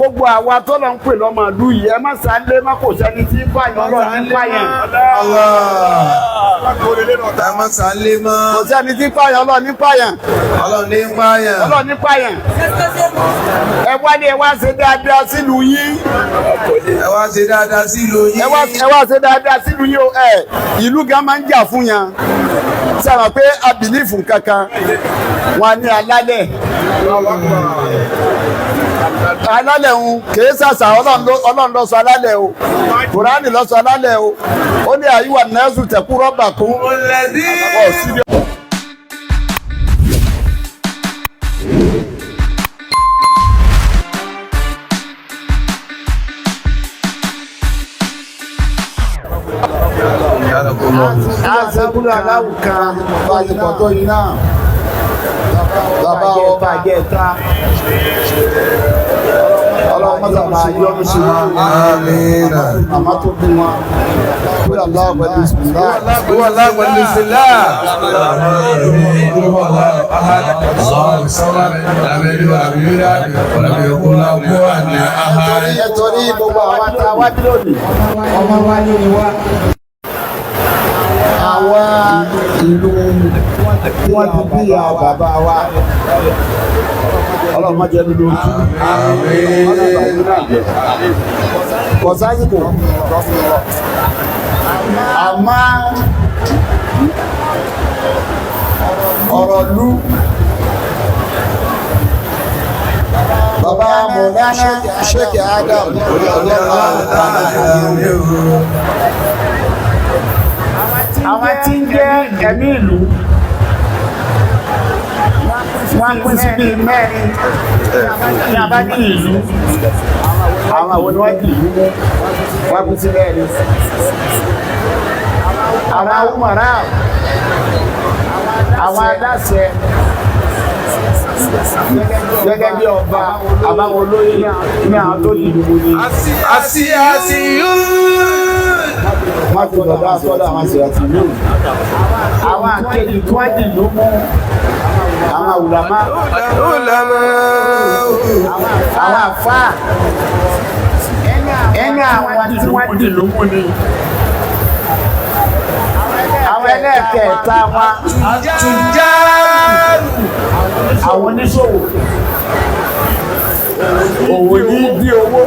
gbogbo àwa tó lọ ń pè lọ́mọ ìlú yìí ẹ má sálé má kò sẹ́ni tí ń pààyàn ọlọ́run ní pààyàn. ẹ má sálé mọ́. kò sẹ́ni tí ń pààyàn ọlọ́run ní pààyàn. ọlọ́run ní pààyàn. ọlọ́run ní pààyàn. ẹ wá ní ẹ wá ṣe dáadáa sílùú yín. ẹ wá ṣe dáadáa sílùú yín. ẹ wá ṣe dáadáa sílùú yín o ìlú gan máa ń jà fún yan sábà pé a bìlífù kankan wọn ní alálẹ̀ alálẹ̀ ń kìí sàṣà ọlọ́run ló sọ alálẹ̀ o kùránì ló sọ alálẹ̀ o ó ní àyíwá nẹ́ẹ̀sù tẹ̀kú rọ́bà kún àṣekúrò aláwùká báyìí pọ̀ tó yìí náà bàbá ọba àjẹta ọlọ́run mọ́tà máa yọ ní sí wọn àmọ́ tó bí wọn kúrò aláwọ̀ pẹ̀lú ìsìnlá kúrò aláwọ̀ pẹ̀lú ìsìnlá nítorí gbogbo àwọn tá a wá bí lónìí ọmọ wa ní ìwá àwọn ìlú wọn ti bí ya bàbá wa ọlọ́run má jẹ́ nínú ojú kò sásìkò àmọ́ ọ̀rọ̀ lú bàbá Mọ̀lánà Sheikh Adam àwọn tí ń jẹ́ ẹ̀mí ìlú wọ́n pín sí bíi mẹ́rin ní abá ní ìlú àwọn àwọn oníwájú ìlú wọ́n pín sí mẹ́rin àwọn umara àwọn aláṣẹ gẹ́gẹ́ bí ọba àbáwọn olóyè ní àwọn tó ní ìlú ní àti yóò wọ́n ti lọ́dọ̀ àtọ́lá àwọn àṣìyàtì yóò àwọn àkejì tó wá dì ló mú àwọn àwùlámá àwọn àfáà ẹni àwọn tí wọ́n dì ló mú ni àwọn ẹlẹ́ẹ̀kẹta wọn tùjárù àwọn oníṣòwò òwò ní bí owó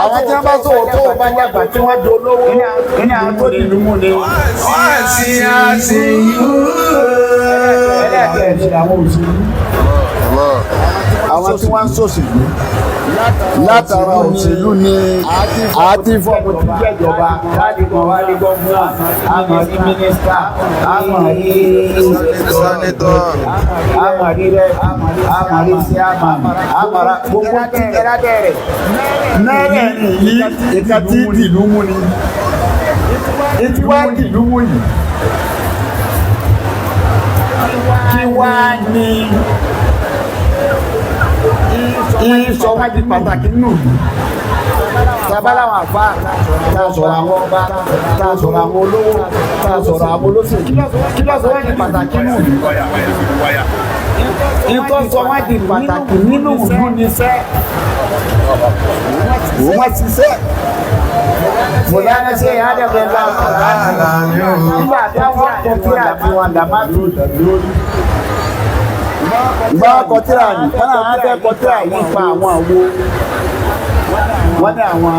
àwọn tí wọ́n bá sọ̀rọ̀ tó bá dàgbà tí wọ́n di olówó ní àwọn tó di ìlú mú ni àti ẹlẹ́ẹ̀kẹ̀ẹ́sì àwọn òṣèlú àwọn tí wọ́n ń ṣòṣèlú látara òṣèlú ni àti fọ́ọ̀mù tí jẹ́jọba láti kọ̀ wá ní gọ́ọ̀mùnà àmọ̀ ní mínísítà àmọ̀ ní sẹ́nitọ̀ àmọ̀ ní rẹ̀ àmọ̀ ní sí àmọ̀ra gbogbo tí ẹ̀rádẹ́ rẹ̀ mẹ́rẹ̀ yìí ìka tí dìlú mú ni ìtí wá dìlú mú yìí kí wá ní ìsọ wá di pàtàkì nínú tabaláwọn àfá tàṣọ̀rọ̀ àwọn ọba tàṣọ̀rọ̀ àwọn olówó tàṣọ̀rọ̀ àwọn olóṣèlú kí lọ́sọ̀ wá di pàtàkì nínú ìtọ́sọ wá di pàtàkì nínú ìlú níṣẹ́ wọ́n ti ṣe Mọ̀lánà ṣe ìhádẹ́gbẹ̀ nígbà táwọn kọ̀kíra àti wọn dàmátù ìgbà kọ̀kíra ní wọ́n náà wọ́n fẹ́ kọ̀kíra yìí pa àwọn àwo wọ́n ní àwọn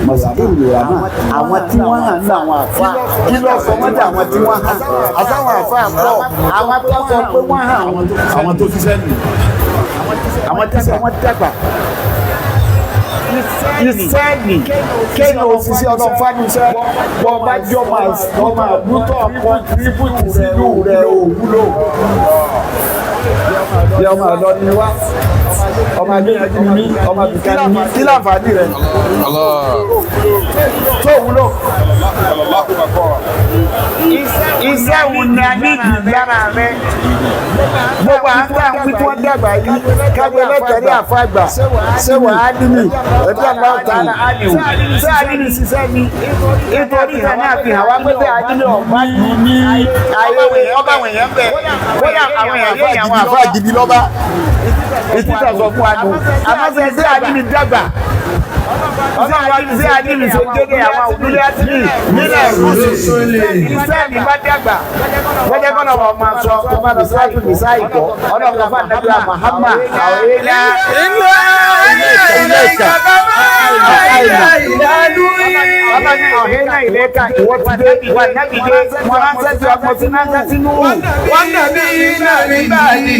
mọ̀sàkìrì rà náà àwọn tí wọ́n hàn ní àwọn àfá kí ló sọ wọ́n dé àwọn tí wọ́n hàn àtàwọn àfá pọ̀ àwọn tó sọ pé wọ́n hàn àwọn tó ṣiṣẹ́ nì àwọn tí wọ́n dàgbà iṣẹ́ nì kéèyàn òṣìṣẹ́ ọlọ́fàánúṣẹ́ wọ́n bá jọ ọmọ àbútọ̀ kọ́ntribútì sínú rẹ̀ òwúlò bí ọmọ ọ̀dọ́ ni wá ọmọ adéyànjú ni mí ọmọ àbíká ni mí kí láǹfààní rẹ̀ tó wúlò iṣẹ́ wo ni a ní ìdíjára rẹ̀ gbogbo àwọn àwọn tí wọ́n dàgbà yìí kágbé lẹ́tẹ̀rí àfàgbà ṣé wà á dì mí ẹbí ọ̀la ọ̀tá àdìwò ṣé àdìmí ṣiṣẹ́ ni nítorí ìgbà náà fi hàn wá pé bí àdìmí ọ̀gbá yìí ní ayé ọba àwọn èèyàn bẹ̀ wọ́n àwọn èèyàn yé àwọn àfà gidi lọ́ba ìtítà sọ fún wa nù àmọ́ ṣe àdìmí dàgbà ọlọ́run wa ṣe àdìmí ṣe dédé àwọn òdúlé àti nílẹ̀ ìrúsù iṣẹ́ mi bá dàgbà wọ́jẹ́ kọ́nà wọn máa sọ ọba lọ sáàtù ní sáìkọ́ ọlọ́run fún àdàbíà Muhammad àwọn ilé ọ̀hẹ́nà ìlẹ́ka ìwọ́ ti dé ìwà nábìdé wọn ránṣẹ́ sí ọmọ tí náà ń sínú wọ́n nàbí iná mi báyìí.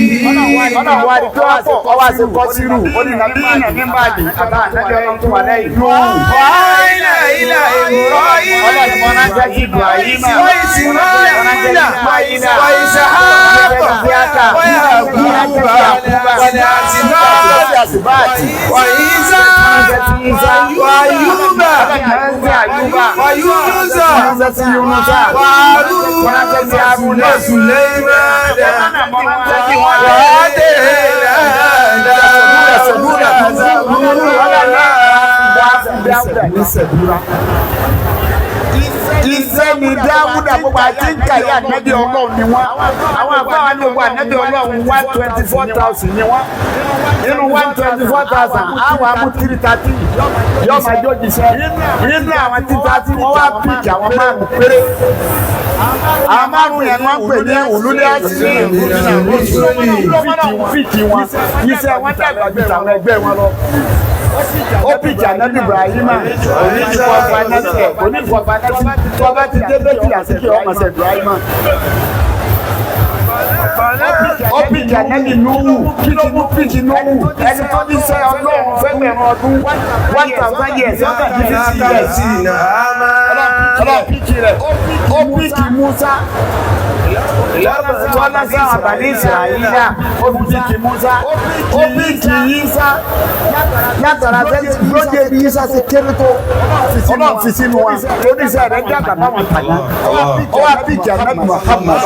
ọ̀nà wa ni tó àpò ọwọ́ àti kọ́ sírù ó ní nàbí iná mi báyìí àbá àtàjọ ọlọ́run tó wà lẹ́yìn. wàhálà ilà ìmúrọ̀ yìí. ọlọ́run mọ ránṣẹ́ sí Ibrahim wọ́n ìsìnká ìlà wọ́n ìsàhábà wọ́n yàgùbà wọ́n àtìbá wọ́n ìsà wọ́n yúbà wọ́n yúnúsà wọ́n Sùlẹ́mánà iṣẹ́ ni Dáúdà gbogbo àti nkàyà ànábì Ọlọ́run ni wọ́n àwọn àbáwọn ní gbogbo ànábì Ọlọ́run 124,000 ni wọ́n nínú 124,000 àwọn amú 330 yóò máa jó jíṣẹ́ nínú àwọn 330 wọ́n wá píkì àwọn márùn péré àwọn márùn yẹn wọ́n pè ní òlúlé àti fíkì wọn iṣẹ́ wọn dàgbà ju àwọn ẹgbẹ́ wọn lọ. Ó pìkì ànábì Ibrahima onífọ̀fánẹ́sẹ̀ tó bá ti dé bẹ́ẹ̀kì àsìkò ọmọ ṣe Ibrahima. Ó pìkì ànábì Nuhu kí ló mú pìkì Nuhu ẹni tó ní sẹ́ Ọlọ́run fẹ́gbẹ̀rún ọdún 1,000 years ọ̀gá ní 50 years. Ọlọ́run pìkì rẹ̀ ó pìkì Musa. Tọ́lá sí àwọn àbálí Ìsìráyílà ó pìkì Musa ó pìkì Yísá látara sẹ́yìn lóde ní Yísá ṣe kéré tó Ọlọ́run fi sínú wa oníṣẹ́ rẹ̀ dàgbà báwọn tàyà ó wá pìkì ànábì Muhammad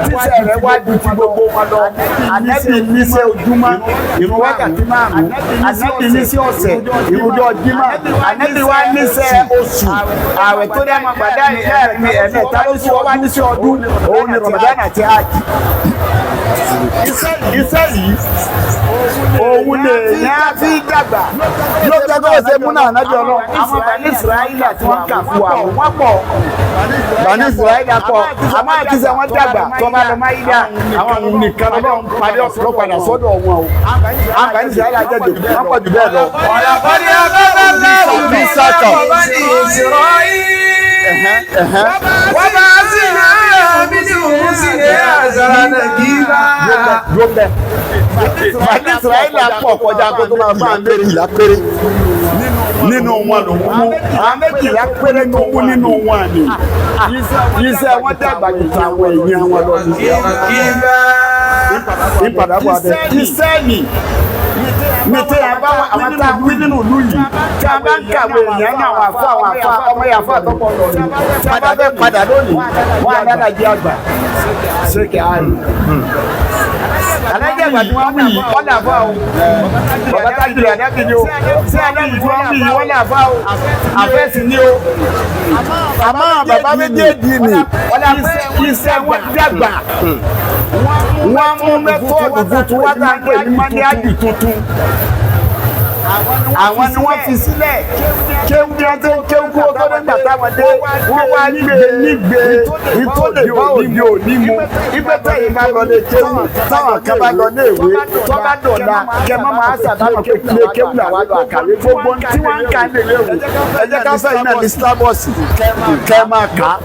tíṣẹ́ rẹ̀ wá ju ti gbogbo wọn lọ ànábì níṣẹ́ ojúmọ́ ìrun wákàtí márùn-ún ànábì níṣẹ́ ọ̀sẹ̀ ìrújọ́ jímọ̀ ànábì wá níṣẹ́ oṣù ààwẹ̀ tó dá máa gbàdá ẹ̀mẹ́ta lóṣù wọ́n wá níṣẹ́ ọdún òun ni Ramadan àti hajj. Iṣẹ́ yìí òun lè ní á fi dàgbà ló jẹ́ kó ṣe múnà ànábì Ọlọ́run àwọn Bani Israẹli tí wọ́n kà fún wa wọ́n pọ̀ Bani Israẹli pọ̀ àmọ́ àtúnṣe wọn dàgbà tó bá lọ máa yí dá àwọn nìkan Ọlọ́run parí ọ̀sán ló padà sọ́dọ̀ wọn o àwọn Bani Israẹli àjẹjù wọ́n pọ̀ jù bẹ́ẹ̀ lọ. ọ̀rọ̀ bọ́dí abẹ́bẹ́ lẹ́wọ̀n bí sọ́kọ̀ Bani Israẹli wọ́n bá sí náà bí ní òun sì ní àzàrà nàìjíríà. Bani Israẹli pọ̀ kọjá kó tó máa fún àwọn méjìlá péré nínú wọn ló mú àwọn méjìlá péré tó mú nínú wọn ni iṣẹ́ wọn dàgbà jù táwọn èèyàn wọn lọ sí ìpadàbọ̀ abẹ iṣẹ́ yìí ní tí a bá àwọn tá a wí nínú ìlú yìí tí a bá ń kàwé èèyàn ní àwọn àfọ ọmọ yẹn àfọ àtọ́pọ̀ lọ rí tí a bá fẹ́ padà lónìí wọn adájọ́ àgbà ṣé kí á rí alájẹ ìgbà tí wọ́n wí yìí wọ́n là fà o bàbá tájúlẹ̀ àdábì ni o tí alájẹ tí wọ́n wí yìí wọ́n là fà o àfẹ́sì ni o àmọ́ bàbá méjèèjì ni iṣẹ́ wọn dàgbà wọ́n mú mẹ́tọ́ọ̀dù tuntun wá tá a pè ní mọ́níájì tuntun àwọn ni wọ́n fi sílẹ̀ kéwú ní ọjọ́ kéwú kó tó nígbà táwọn dé wọ́n wá gbé nígbè ìtòlè bá òde òní mu ibẹ̀ tẹ̀yìn bá lọ lé kéwú táwọn kan bá lọ lé ìwé tó bá dọ̀la kẹmọ́ máa ṣàbámọ̀ kékeré kéwú làwọn lọ àkàwé gbogbo tí wọ́n ń kà lè léwu ẹ jẹ́ ká sẹ́yìn náà ní starbucks kẹ́ máa kà á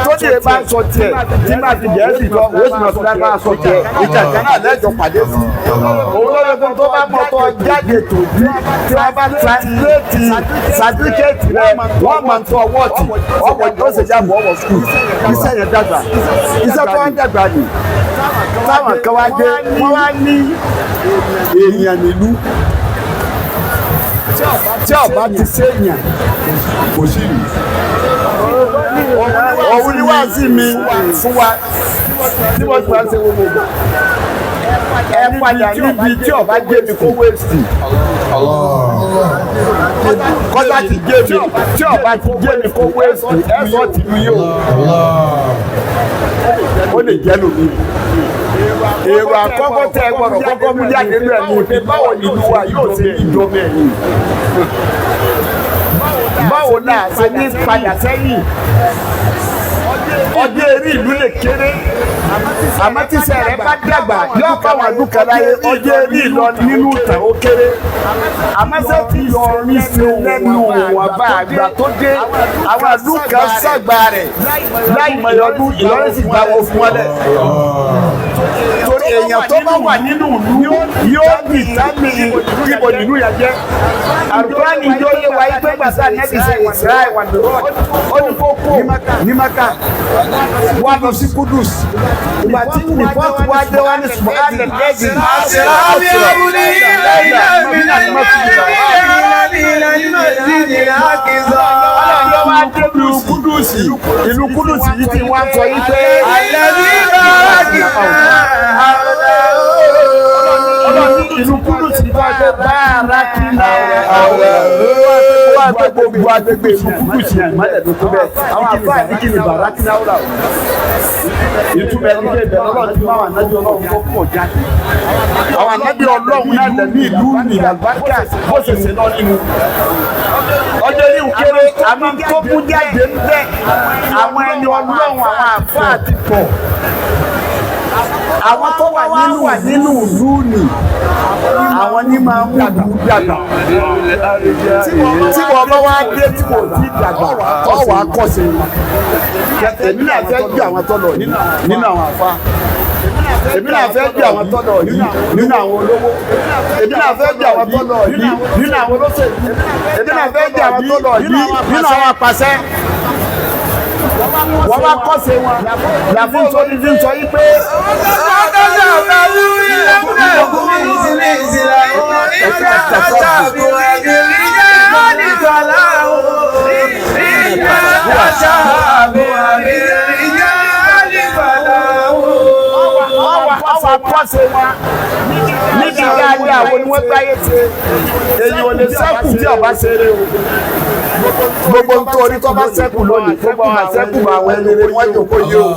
tó lè bá sọ tiẹ̀ tí máa fi gẹ̀ẹ́sì lọ wọ́n sì lọ sí lápá sọ tiẹ̀ ìjà kan náà lẹ́jọ́ pàdé sí òun lọ́dọ̀ tó bá mọ̀ tó jáde tó bí tí wọ́n bá translate certificate rẹ̀ wọ́n máa ń tọ́ ọwọ́ tì ọkọ̀ yóò ṣe jábọ̀ ọwọ́ school iṣẹ́ yẹn dàgbà iṣẹ́ tó ń dàgbà ni táwọn kan wá dé wọ́n wá ní èèyàn nílùú tí ọba ti séèyàn kò sí ìlú òun ni wá sí mi fún wa tí wọ́n ti wá ṣe gbogbo ẹ padà níbi tí ọba gbé mi kó wéèsì kọ́lá ti gbé mi tí ọba ti gbé mi kó wéèsì ẹ sọ tìlú yìí o ó lè jẹ́ lómi èrò àkọ́kọ́ tẹ gbọ́dọ̀ kọ́kọ́ mú jáde nínú ẹ̀mí pé báwo ni ìlú wa yóò ṣe ìjọba ẹ̀yìn báwo náà ṣe ní padà sẹ́yìn ọjọ́ eré ìlú lè kéré àmọ́ tí sẹ̀rẹ̀ bá dàgbà yóò káwọn àdúgbò láyé ọjọ́ eré ìlọ nínú ìtàn ó kéré àmọ́ sẹ́ ti yọ orí ṣe lẹ́nu wọn bá àgbà tó dé àwọn àdúgbò sàgbà rẹ̀ láì mọ̀ ọdún Ìlọrin sì gba owó fún wọn lẹ̀ torí èèyàn tó bá wà nínú ìlú yóò bì sámi ìbò nínú yẹn jẹ́ àdúrání yóò yé wáyé pé gbàsá nẹ́bí ṣe Israel wà ní rọ́ọ̀dì ó ní kó kó ní Maka wà lọ sí Kudus ìgbà tí rìpọ́tù wá dé wá ní ṣùgbọ́n lẹ́dí ìlú Kudus yìí ti wá sọ yìí pé ìlú Kudus yìí wá pé báárà kí wá pé gbogbo agbègbè ìlú Kudus yìí ìmọ̀lẹ̀ ló tó bẹ́ẹ̀ àwọn àfáà ní kí ni bàrà kí náà rà ìtumọ̀ ẹni pé ìbẹ̀rẹ̀ Ọlọ́run ti máa wà nájú Ọlọ́run tó pọ̀ jáde àwọn ànábì Ọlọ́run náà lẹ̀ ní ìlú ìlàgbákà bó ṣe ṣe lọ nínú ọjọ́ ní òkèrè àmọ́ tó mú jáde ń bẹ́ àwọn ẹni Ọlọ́run àwọn àfáà ti pọ̀ àwọn tó wà nínú ìlú ni àwọn ní máa mú ìlú dàgbà tí wọ́n bá wá dé tí kò tí dàgbà tó wà á kọ́ sí èmi náà fẹ́ gbé àwọn tó lọ nínú àwọn àfa èmi náà fẹ́ gbé àwọn tó lọ nínú àwọn olówó èmi náà fẹ́ gbé àwọn tó lọ nínú àwọn olóṣèlú èmi náà fẹ́ gbé àwọn tó lọ nínú àwọn apàṣẹ wọ́n bá kọ́ sí wọn làbí nítorí fi ń sọ yí pé. ọ̀dọ́dọ̀ ọ̀gáwú ilé múlẹ̀ òkúmi ìsìlẹ̀ ìsìlẹ̀ ìsìlẹ̀ àtàtà àbúrò ìdílé jẹ́ nígbàlá ìjà àtàtà àbúrò ìdílé jẹ́ nígbàlá ọwọ́ kọ́ sí wọn níbi dáadáa àwọn ni wọ́n gbáyé ṣe èyí ò lè sẹ́kù tí ọba ṣeré o gbogbo nítorí tó bá ṣẹ́kù lónìí gbogbo àwọn àṣẹ́kù àwọn ẹni wọ́n jòkó yìí o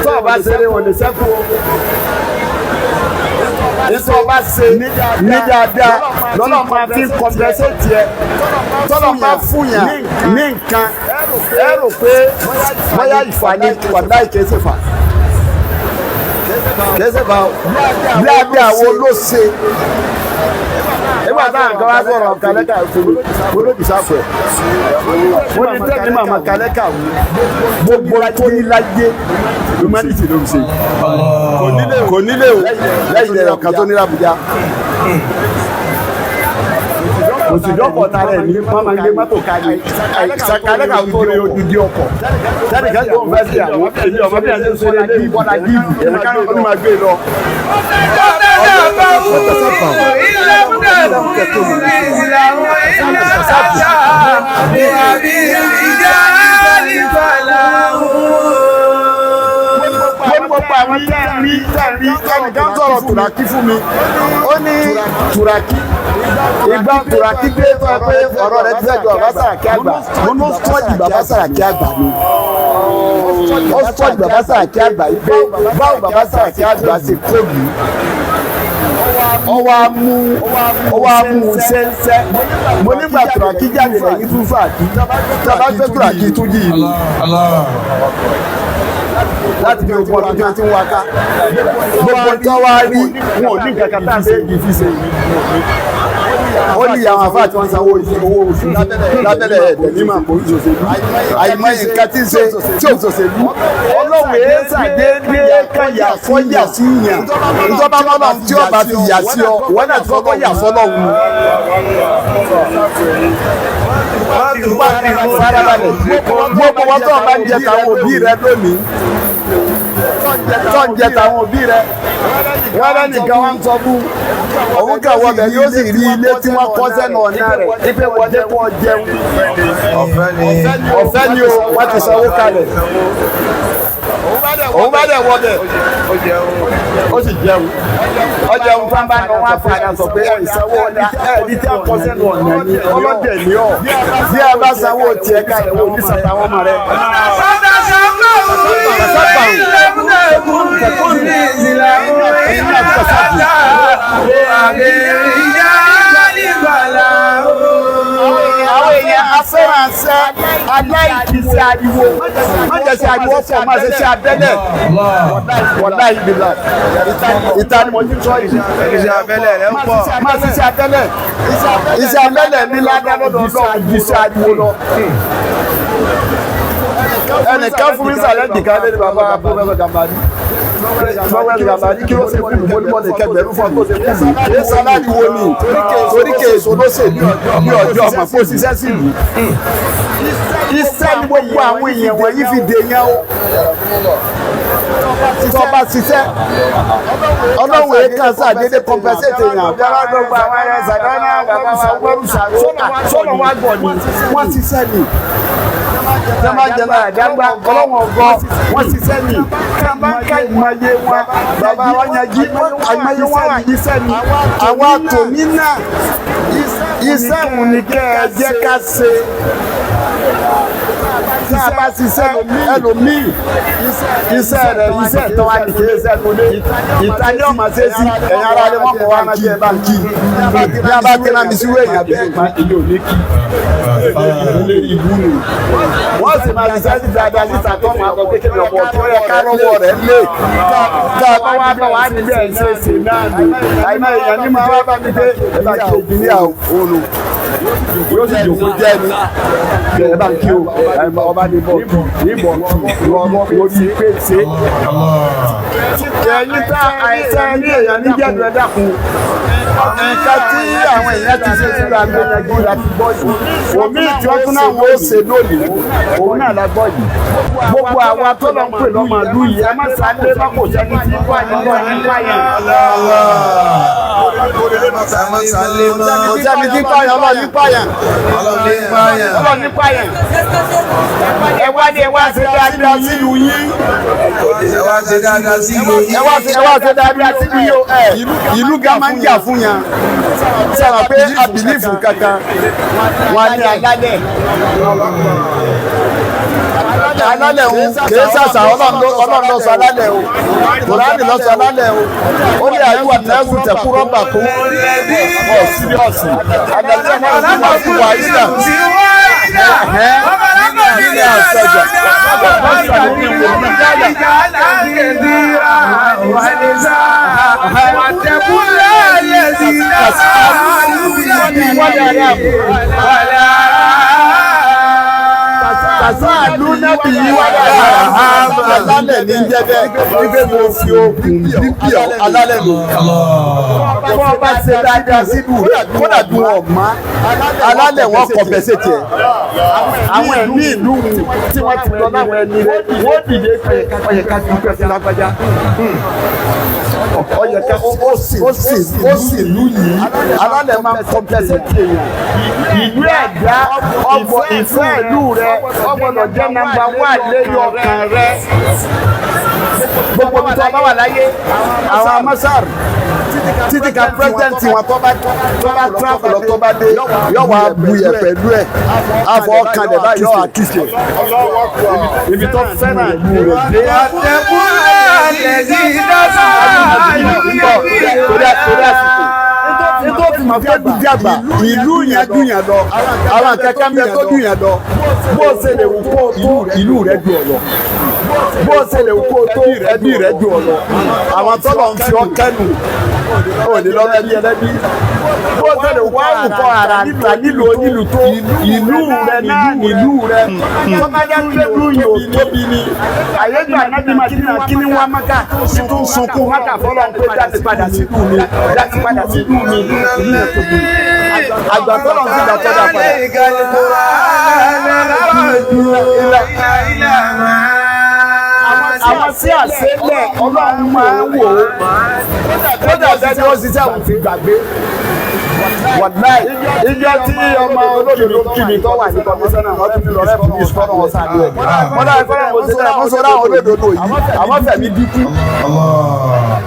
tó ọba ṣeré ò lè sẹ́kù o ètò ọba ṣe ní dáadáa lọ́nà máa fi kọ̀m̀pẹ́sẹ̀tì ẹ̀ tọ́nà máa fún yàn ní nǹkan ẹ rò pé bóyá ìfàní wàdá ìkẹsẹ̀fà kẹsẹ̀fà bí àwọn ló ṣe nígbà táwọn kan wá sọ̀rọ̀ kálẹ́kà fún olóògbé wọ́n ní tẹ́lẹ̀ màmá kálẹ́kà gbogbo tó ní láyé humanity ló ń ṣe kò nílé o lẹ́yìn ẹ̀rọ kan tó ní l'Àbújá òsìdọ́kọ̀ ta rẹ̀ ní máma gbé mọ́tò káyé kálẹ́kà ń kórè odidi ọkọ̀ jáde ká tó ń fẹ́ sí àwọn èmi ọmọ bí a ṣe ń sọ ilé ìbọ́lá gíìbù èmi ká ló ní máa gbé lọ. Gbogbo àwọn tẹ́ẹ̀rí ẹnìkan sọ̀rọ̀ Tùràkì fún mi ó ní Tùràkì ìgbà Tùràkì dé tó ẹ pé ọ̀rọ̀ rẹ ti fẹ́ jọ bàbá Sàràkí àgbà mo ní ó sọ́ọ̀jì bàbá Sàràkí àgbà ni ó sọ́ọ̀jì bàbá Sàràkí àgbà yìí pé báwo bàbá Sàràkí àgbà ṣe kóògì ọwọ́ amú sẹ́nsẹ́ mo nígbà Tùràkì jáde lẹ́yìn fún fàákì tí a bá gbé Tùràkì tún yìí ni láti bí ogun ọdún tí wọ́n ti ń wá ká gbogbo tí wọ́n wá rí wọn ò ní kankan tá à ń ṣe èyí fi ṣe ó ní àwọn afá tí wọ́n sanwó owó oṣù lábẹ́lẹ̀ ẹ̀dẹ̀ ní màá kórí ṣòṣèlú àìmọ̀ nǹkan tí ń ṣe tí ò ṣòṣèlú ọlọ́run èé ṣàdédé káyà fọ́yà sí yàn ìjọba mọ́lá tí ó bá fi yà sí ọ wọ́n náà ti kọ́kọ́ yà fọ́lọ́run gbogbo wọn tó bá ń jẹ tàwọn òbí rẹ lónìí tó ń jẹ tàwọn òbí rẹ wọn bá nìkan wọn sọ fún òun kà wọbẹ yóò sì rí ilé tí wọn kọ́ sẹ́nu ọ̀nà rẹ̀ ipe wọlé kọ́ jẹun ọ̀fẹ́ ni o wọ́n ti sanwó kalẹ̀ òun bá dẹ̀ wọbẹ̀ ó sì jẹun ọjà ń fún bá náà wá padà sọ pé ìsanwó ọ̀dà ẹ̀ẹ́dí tí a kọ́ sẹ́nu ọ̀nà ni ọlọ́dẹ ni ọ̀ bí a bá sanwó tiẹ̀ ká ẹ̀wọ̀ oníṣàtà wọn mọ̀ rẹ̀. Àwọn èèyàn afẹ́rànṣẹ́ aláìkíṣẹ́ ariwo má jẹ́ sí ariwo pọ̀ máa ṣe ṣe abẹ́lẹ̀ wọ̀dá ìgbìlá ìta ni mo ti sọ yìí iṣẹ́ abẹ́lẹ̀ rẹ̀ ń pọ̀ má ṣe ṣe abẹ́lẹ̀ iṣẹ́ abẹ́lẹ̀ ní ládàlọ́dọ̀ ọlọ́run ju iṣẹ́ ariwo lọ. Ẹnìkan fún mi sàlẹ̀ nìkan lé ní bàbá Pọ́fẹ́sọ̀ Gàmbàrí Pọ́fẹ́sọ̀ Gàmbàrí kí ló ṣe fún mi mọ́lẹ́mọ́ ní kẹgbẹ̀rún fún ọtọ́ ṣe fún mi èyí sáláàdì wo ni torí kèèso ló ṣe ní ọjọ́ ọmọ fún òṣìṣẹ́ sí ìlú iṣẹ́ ni gbogbo àwọn èèyàn wọ̀nyí fi dèèyàn o tọba ṣiṣẹ́ ọlọ́run èyí kan sàdédé compensate èèyàn bí ọlọ́dún gba àwọn ẹ̀rọ ṣàdáná bàbá wa gbọ́dọ̀ sọ́nà wa gbọ̀ ni wọ́n ṣiṣẹ́ ni jama jẹnà àdàgbà ọlọ́wọ́n ọgọ́ wọ́n ṣiṣẹ́ ni ká ìmọ̀ye wọn bàbá wa yanjú àìmọye wọn wà yíṣẹ́ ni àwọn àtòmí náà iṣẹ́ òun ni kẹ́ ẹ jẹ́ ká ṣe tá a bá ṣiṣẹ́ ẹlòmíì iṣẹ́ rẹ̀ iṣẹ́ tó wà ní kéré sẹ́nu lé ìta ní ọmọ ṣe sí ẹ̀yin ara rẹ̀ wọ́n kọ́ wá máa jẹ́ bá ń kí bí a bá tẹ́lá mi sí wéèyàn bẹ́ẹ̀ máa èyí ò ní kí ìbú nù. Wọ́n sì máa ṣiṣẹ́ sí dáadáa síta tó máa sọ pé kéde ọ̀pọ̀ tí ó yẹ ká lọ́wọ́ rẹ̀ lé tá a bá wá bá wà níbi ẹ̀ ṣe ṣe náà ni àìmọ̀ èèyàn ní máa wá bá mi dé ẹ̀bá kejì ní òòlù yóò sì jòkó jẹ́ ni ẹ̀bá kí o ọba ní bọ̀ lọ́mọ orí pé ṣe. Ẹ̀yin tá àìsàn ní èèyàn ní jẹ́nu ẹ̀dá kun nǹkan tí àwọn èèyàn ti ṣe síra gbẹ̀yẹ̀gbù láti gbọ́ yìí omi tí wọ́n tún náà wọ́n ṣe lónìí òun náà la gbọ́ yìí gbogbo àwa tó lọ ń pè lọ́mọ ìlú yìí ẹ má sáré bá kò sẹ́ni tí wà nínú nípa yẹn. Kò sẹ́ni tí pààyàn ọlọ́ nípa yẹn. Ọlọ́ nípa yẹn. Ẹ wá ní ẹ wá ṣe dáadáa sílùú yín. Ẹ wá ṣe dáadáa sílùú yín. Ẹ wá ṣe dáadáa sílùú yín. Ìlú gan máa ń jà fún yàn sábà pé abilifu kankan wọn ní alálẹ̀ alálẹ̀ o kìí sàṣà ọlọ́run lọ sọ alálẹ̀ o kùránì lọ sọ alálẹ̀ o ó ní àyíwá tẹ́sù tẹ̀kú rọ́bà tó ọ̀ síríọ̀sì àdàlẹ́ náà ti máa fi wà yíyà ilé àṣẹjà Kàsáàlú nábì yí wá alálẹ̀ ní jẹ́bẹ́ wípé mo fi okùn bíbí alálẹ̀ lò. Wọ́n bá ṣe dáadáa sínú kódà bí wọ́n mọ́ alálẹ̀ wọ́n compensate ẹ̀. Àwọn ẹ̀mí ìlú tí wọ́n ti lọ láwọn ẹni wọ́n dìde pé ọyẹ ká dúpẹ́ sí lágbájá. Ọyẹ ká ó sì lú yìí alálẹ̀ máa ń compensate èèyàn. Ìlú ẹ̀dá ọgbọ̀n ìfẹ́ ìlú rẹ̀ ọgbọ̀nà jẹ́ nọ́mbà wà lẹ́yìn ọkàn rẹ̀. Gbogbo mi tó bá wà láyé àwọn amásàr títí ka pírẹsidẹ́ǹtì wọn tó bá tíráfù lọ tó bá dé yọ wá bu yẹ pẹ̀lú ẹ̀ àfọ ọkàn dẹ̀ báyìí yọ àkíṣe ibi tó fẹ́ràn ìlú rẹ̀ dé. Àtẹ̀kùn àlẹ́sí dábà torí àsìkò nítorí ma fẹ́ dùjàgbà ìlú yẹn dùn yẹn lọ àwọn akẹ́kẹ́ mi tó dùn yẹn lọ bó ṣe lè wù kó tó ìlú rẹ̀ dùn ọ̀lọ́ bó ṣe lè wù kó tó ẹbí rẹ̀ dùn ọ̀lọ́ àwọn tọ́lọ̀ ń fi ọ́ kẹ́nu òní lọ́rọ́ ẹbí ẹlẹ́bí bó ṣe lè wù kó àwùkọ́ ara níta nílùú onílù tó ìlú rẹ̀ náà nílù rẹ̀ tọ́kájá pé ìlú yìí ò tóbi ni àyégbà nábì máa kí ni wọ́n máka tún sunkún máka fọlọ́ ń pé jáde padà sílùú mi jáde padà sílùú mi àgbà tọ́lọ̀ ń sígbà tọ́jà padà. Àwọn sí àṣẹ́lẹ̀ ọlọ́run máa ń wò ó kódà bẹ́ẹ̀ ó ṣiṣẹ́ àwọn fi gbàgbé wàláì ìjọ tí ọmọ olódodo kìíní tó wà ní kọmíṣánná wọn tún lọ rẹ́pù ní ìṣọ́nà wọn sáájú ẹ̀ wọ́n dáa fẹ́ràn mo ṣe dáa mo sọ dáa olódodo yìí àwọn fẹ̀mí dínkù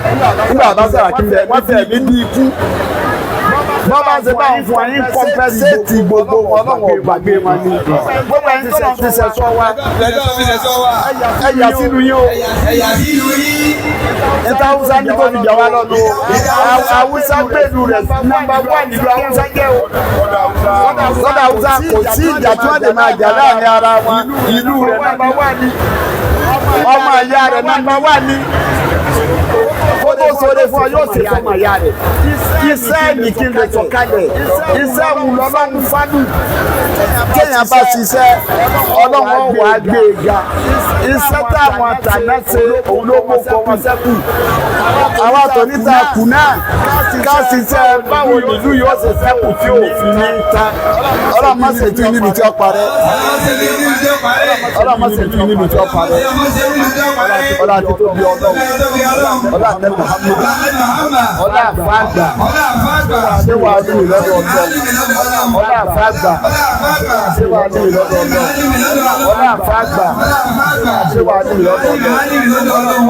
nígbà bá Sàràkí bẹ̀ wọ́n fẹ̀ mí ní ikú wọ́n bá ṣe báwọn fún wa ní kọ́mpẹ́sẹ̀tì gbogbo ọlọ́wọ́ gbàgbé wọn ní gbogbo ẹni tó lọ́n ti sẹ̀sọ́ wa ẹ̀yà sínú yín o níta Haúsá ní kò fi jà wá lọ́nu Haúsá gbèlú rẹ̀ nọ́mbà 1 nílùú Haúsá jẹ́ o lọ́dọ̀ Haúsá kò sí ìjà tí wọ́n lè máa jà láàrin ara wọn ìlú rẹ̀ nọ́mbà 1 ni ọmọ ìyá rẹ̀ nọ́mbà 1 ni kó tó sọ̀rọ̀ fún ọ yóò ṣe fún ọmọ ìyá rẹ̀ iṣẹ́ ní kí n lè sọ̀kalẹ̀ iṣẹ́ wù lọ́lọ́run fádùn kéèyàn bá ṣiṣẹ́ ọlọ́run wà á gbé e ga iṣẹ́ táwọn àtàná ṣe òun ló mú kọ́ wọn sẹ́kù àwọn àtọ̀níta kù náà ká ṣiṣẹ́ báwo nìlú yóò ṣe sẹ́kù tí òfin ní ta ọlọ́run má ṣe tún níbi tí ó parẹ́ ọlọ́run má ṣe tún níbi tí ó parẹ́ ọlọ́run àti tóbi ọlọ́run ọlọ́run àti Muhammad ọlọ́run àfáàgbà ṣé wàá ní ìlọ́dọ̀ ọ̀tọ̀ ọlọ́run àfáàgbà ṣé wàá ní ìlọ́dọ̀ ọ̀tọ̀ ọlọ́run àfáàgbà ṣé wàá ní ìlọ́dọ̀ ọ̀tọ̀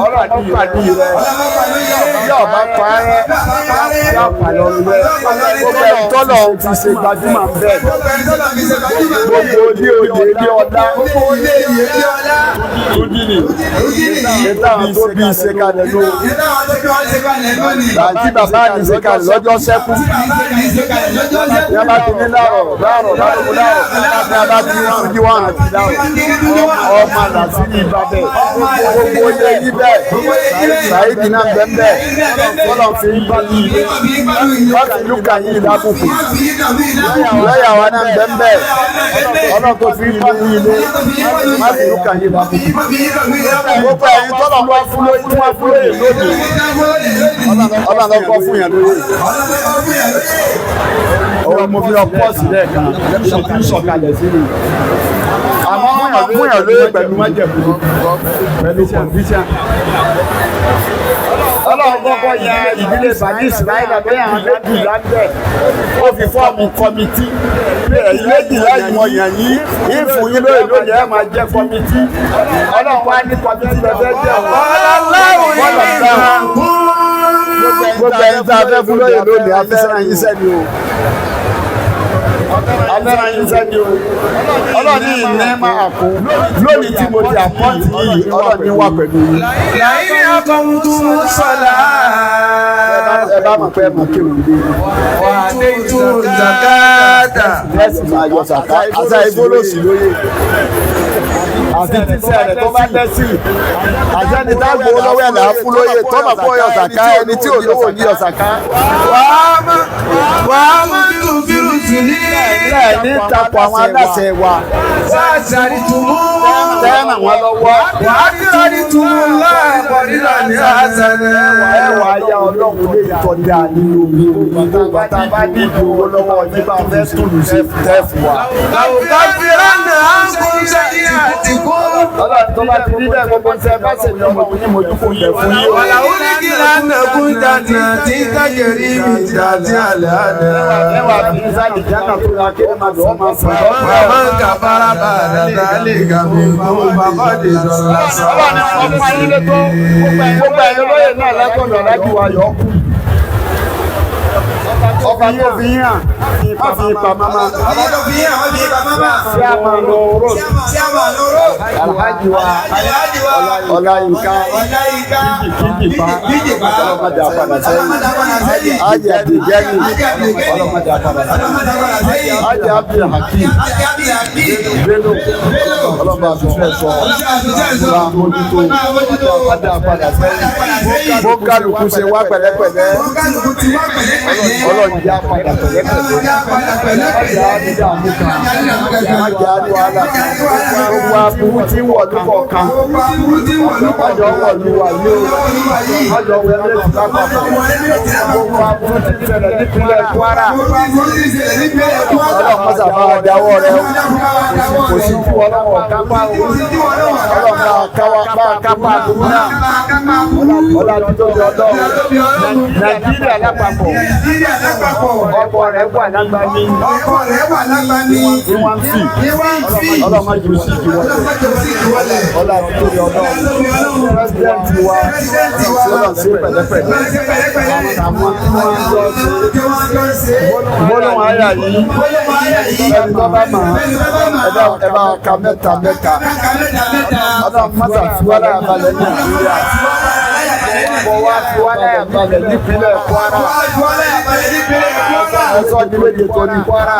ọlọ́run àti ìpàdé rẹ yóò bá parẹ́ yóò pàlọ́ rẹ gbogbo ẹ̀ tọ́lọ̀ ti ṣe gbajúmọ̀ bẹ́ẹ̀ gbogbo ní oyè ní ọlá ojúni ìtàn tó bí ṣe kalẹ̀ ló àti bàbá mi ṣe kalẹ̀ lọ́jọ́ sẹ́kù yẹn bá ti ní láàrọ̀ ní a bá ti ní ojú wọn àti láàrọ̀ ọmọ làásì ní ìbàbẹ̀ gbogbo ilé yìí bẹ́ẹ̀ ṣáìdì náà bẹ́ẹ̀ fọlọ́ fi ń bá ní ilé wọ́n fi lùkà yìí lábùkù lọ́yà wa náà bẹ́ẹ̀ ọlọ́run tó fi ń bá ní ilé wọ́n fi lùkà yìí lábùkù gbogbo ẹ̀yin tọ́lọ̀ wá fún lóyè tí wọ́n fún lóyè lónìí ọlọ́run kọ́ fún yẹn lóyè ọ̀rọ̀ mo fi lọ pọ́ọ̀sì lẹ́ẹ̀kan ṣètò ìṣọ̀kalẹ̀ sí mi àmọ́ fún yẹn lóyè pẹ̀lú májẹ̀mú pẹ̀lú kọ̀ǹfíṣàn ọlọ́run kọ́kọ́ ya ìdílé Bani Israẹli bẹ́ẹ̀ àwọn méjì lábẹ́ ó fi fọ́ọ̀mù kọ́mítì ẹ̀yìn méjìlá ìmọ̀ yàn yín ìfún yín lóye lóye ẹ̀ máa jẹ́ kọ́mítì ọlọ́run wá ní kọ́mítì lọ́fẹ́ jẹ́ gbogbo ẹni tá a fẹ́ fún lóye lóye afẹ́ràn yín sẹ́ni o abẹ́rẹ́ yín sẹ́ni o ọlọ́ọ̀ni ìní máa kó lónìí tí mo ti àpọ́ǹtì yìí ọlọ́ọ̀ni wà pẹ̀lú yín. láyé akọ̀ǹtù sọ̀lá. ẹ bá mọ̀ pé ẹ mọ̀ kí òun dé. wà á dé tó zakata. lẹ́sìn máa yọ sàká àṣà ìfọlọ́sì lóye àti tíṣẹ́ rẹ̀ tó bá lẹ́sìn àjẹni tá a gbowó lọ́wọ́ ẹ̀ là á fún lóye tó bá fọ́ yọ sàká ẹni tí ò lówó ní yọ sàká. wàá má dùn sílí. bẹ́ẹ̀ ní takò àwọn aláṣẹ wa. sáàsàrì tùmú. tẹ́ẹ̀nà wọn lọ́wọ́. wàá kíláàdì tùmú láàbọ̀ nílà ní àṣàlẹ̀. ẹ wà á yá ọlọ́run lè tọ́ da nínú bàtà bá ní ìdúró lọ́wọ́ yìí bá fẹ́ tùlù sí tẹ́ẹ̀fù wa. àwùjọ fi ránà á ń kún sẹ́yìn àtìkú. ọlọ́run tó bá ti rí bẹ́ẹ̀ gbogbo ṣe bá ṣe ní ọmọ ní mojú kò jẹ fún yín. wàlà oníkì lánà kún dàtí tí kájẹrí mi dàtí àlẹ́ àná. ẹ wà bí sáàlì jáná tó ra kí ẹ máa dùn ọ́ máa fún ọ. bàbá kàfàrà bàdà lè gàmí fún bàbá lè dọ̀la sọ. ọlọ́run ọkọ ayé lé tó gbogbo ẹ̀yọ́ lóye náà látọ̀dọ̀ lájú wa yọ ọkù. ọba tó fi hàn má fi ipa mama. ọba tó fi hàn wọ́n fi ipa mama. sí àmà lọ rò. sí àmà lọ rò. alhaji wa ọláyínká kíjìpá ọlọ́mọdé àpàdà sẹ́yìn ajé àdìjẹ́rì ọlọ́mọdé àpàdà sẹ́yìn ajé abdulhakeem bello ọlọ́mọdé àtúnfẹ́ sọ ọlọ́mọdé mójútó ọlọ́mọdé àpàdà sẹ́yìn bó kálukú ṣe wá pẹ̀lẹ́pẹ̀lẹ́ ọlọ́mọdé àpàdà pẹ̀lẹ́pẹ̀lẹ́ ajé àdìjẹ́ àmúkan ajé àdìwàlà gbogbo aburú tí wọ̀ lúkọ̀ kan ọjọ́ wọ̀ lú wà ní ọjọ́ wẹ̀lẹ́ ti lápapọ̀ gbogbo aburú tí ṣẹlẹ̀ nípínlẹ̀ Kwara ọlọ́mọsà bá wa dáwọ́ rẹ kò sí fún ọlọ́wọ́ kápá ọlọ́mọ bá kápá aburú náà ọlọ́dún tó di ọlọ́run Nàìjíríà lápapọ̀ ọkọ rẹ̀ wà lágbàní. Ní wọ́n fi. Ọlọ́mọ jù sí ìwọlé. Ọlá tó yọ ọlọ́run. Pírẹ́sidẹ́ntì wa sọ̀rọ̀ sí pẹ̀lẹ́pẹ̀lẹ́. Àwọn tí wọ́n jọ ṣe. Gbólóhùn ayà yìí. Ẹni tó bá mọ̀ ẹ bá ka mẹ́ta. Ọlọ́run mọ́tà tí wọ́n láyà balẹ̀ ní Nàìjíríà. Ọ̀pọ̀ wa tí wọ́n láyà balẹ̀ nípínlẹ̀ Kwara. Ẹ̀sọ́ di méje tó ní Kwara.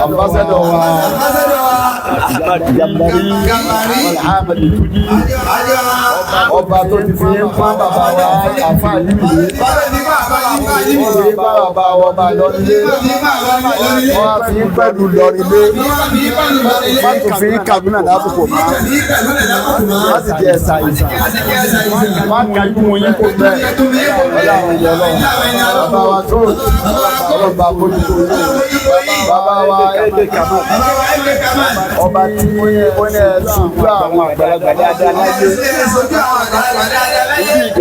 Ambassador Gambari Alhamad Tuji ọba tó ti fi ń fún bàbá wa àfa níbi ìwé bàbá wa ọba lọ́nílé wọ́n fi ń pẹ̀lú lọ́nílé wọ́n tún fi ń Kaduna lásìkò máa wọ́n sì jẹ́ ẹ̀sà ìsà wọ́n kájú wọn yín kó bẹ́ẹ̀ ọlá àwọn ìyẹn lọ́wọ́ bàbá wa tó ọlọ́ba bójútó bàbá wa Ede Kamal ọba tí ó ní ṣojú àwọn àgbàlagbà dáadáa láyé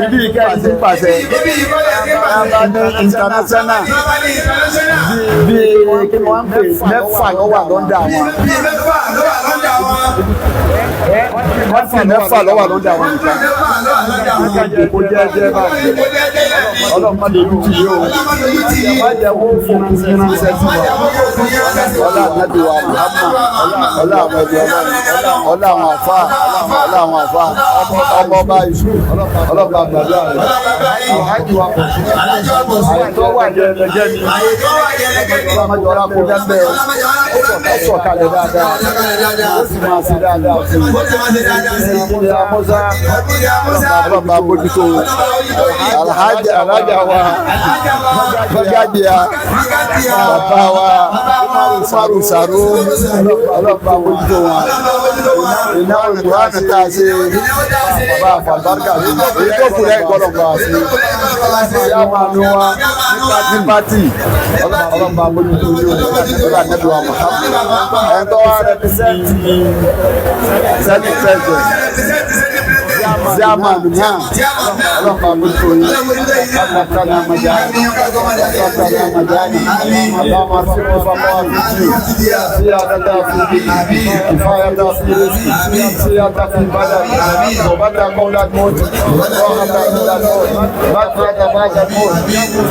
ibi ìkẹyìn sí pàṣẹ international bí kí wọ́n pè mẹ́fà ló wà lọ́ndà wọn mẹ́fà ló wà lọ́ndà wọn nìkan kò jẹ́ báyìí ọlọ́mọ lè lù tì yóò wọ́n jẹ́ wọ́n fún un ránṣẹ́ sí wọn ọlá ànábì wa ọlá àwọn ẹbí ọlá àwọn àfa ọmọ ọba ìṣú ọlọ́ba àgbàdo àrẹ àhájì wa pọ̀ sí àìtọ́ wà jẹ́ ẹlẹgẹ́ ni ọlọ́mọdé ọlá kó dẹ́gbẹ́ ọ̀sọ̀ kalẹ̀ dáadáa ó sì máa ṣe dáadáa fún un ilé amọ́sá ọlọ́ba bójútó alájà wa gbọ́gájìá bàbá wa Umaru Saro ọlọ́pàá bójútó wọn iná olùkọ́ni tá a ṣe bàbá àfàbárkà èyí tó kù lẹ́yìn gbọ́dọ̀ sí àmàlú wa ní pátì ọlọ́pàá bójútó ọlọ́pàá nẹ́bíwá Muhammad ẹni tó wá rẹpísẹ́ǹtì sẹ́ni pẹ́sẹ̀ Zaman náà ọlọ́pàá bójútó yìí ọlọ́pàá majani اللهم ارزقنا فقوات سيادة في كفاية في رزق سيادة في بدن وبدأ قول الموت وراحة من الموت مغفرة بعد الموت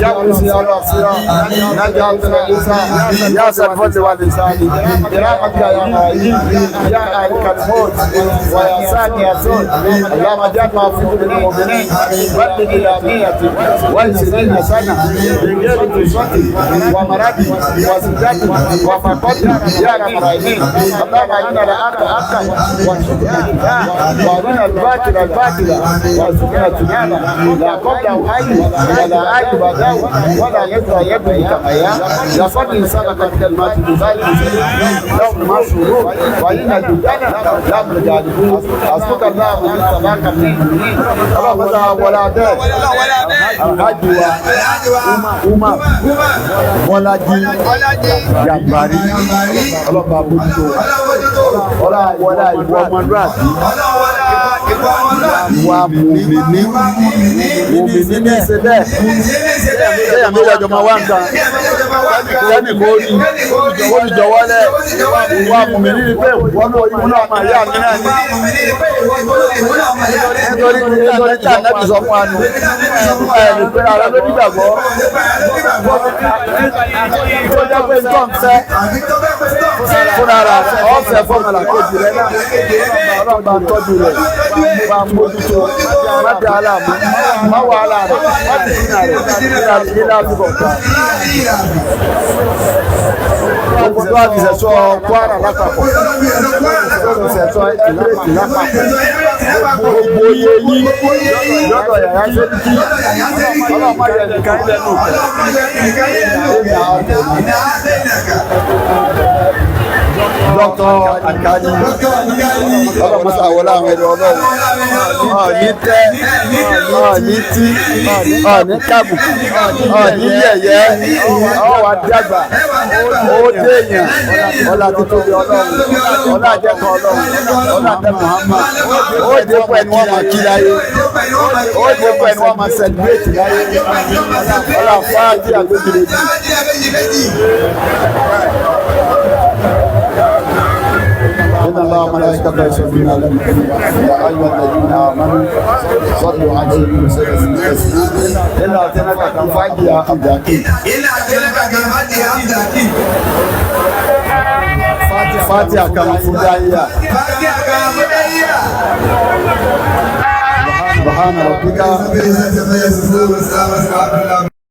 يقرس يا رافع نجاة الإنسان يا سلفة والإنسان برحمتك يا رحيم يا أهلك الموت ويا ثاني الزول اللهم اجعلنا في كل المؤمنين بلغ إلى 120 سنة بغير قصة ومرض وزكاة وفقد يا رب العالمين اللهم أرنا الحق حقا وارزقنا وأرنا الباطل باطلا وارزقنا اجتنابه لا قبله حي ولا عاد بعده ولا يدرى يبني كما يا فضل سبق كلمات بذلك لهم ما شرور وإن الدجال لا مجالبون أسبق الله من تبارك المؤمنين اللهم لا ولا داء الحج وعمر Bọ́lájí Gàmbàrí ọlọ́pàá bójútó ọlá ìwọ ọmọlúwàbí ìwà mùmìnì ní ṣe bẹ́ẹ̀ lẹ́yìn méjì ọjọ́ máa wá nǹkan lẹ́nì kó rí olùjọwọ́lẹ̀ ìwà mùmìnì ní pé wọ́n ló ìwúlò àmà ìyá mi náà ní nítorí tí ànábì sọ fún àánú ẹ̀rì pé ara ló nígbàgbọ́ tó jẹ́ pé tó ń fẹ́ fúnra rẹ̀ ọ́ ṣe fọ́mọ̀lá kejì rẹ náà ọlọ́run bá tọ́jú rẹ̀ bá mójútó má dá aláàmú má wàhálà rẹ̀ má dìínà rẹ̀ nílá bíbọ̀ ká. Gbogbo tó àfisẹ̀ sọ Kwara lápapọ̀ tó àfisẹ̀ sọ ìrètí lápapọ̀ gbogbo iye yìí lọ́dọ̀ yàrá ṣe ń kí ọlọ́mọ yẹn nìkan ilẹ̀ nù. Dr. Akani ọlọ́mọsá wọlé àwọn ẹ̀rọ ọlọ́run ọ̀ní tẹ́ ọ̀ní tí ọ̀ní kábùkù ọ̀ní yẹ̀yẹ́ ọ̀wà dàgbà ó déèyàn ọlá títóbi ọlọ́run ọlá àjẹkọ̀ ọlọ́run ọlá àjẹ Muhammad ó dé pẹ̀lú wọn máa kí láyé ó dé pẹ̀lú wọn máa sẹ̀lẹ̀bẹ̀tì láyé ọlá fáájì àgbéjìlẹ̀ إن الله وملائكته يصلون على النبي يا أيها الذين آمنوا صلوا عليه وسلموا تسليما إلا أعطيناك كم فاجئ عبد حكيم فاتحة كم فدائية سبحان ربك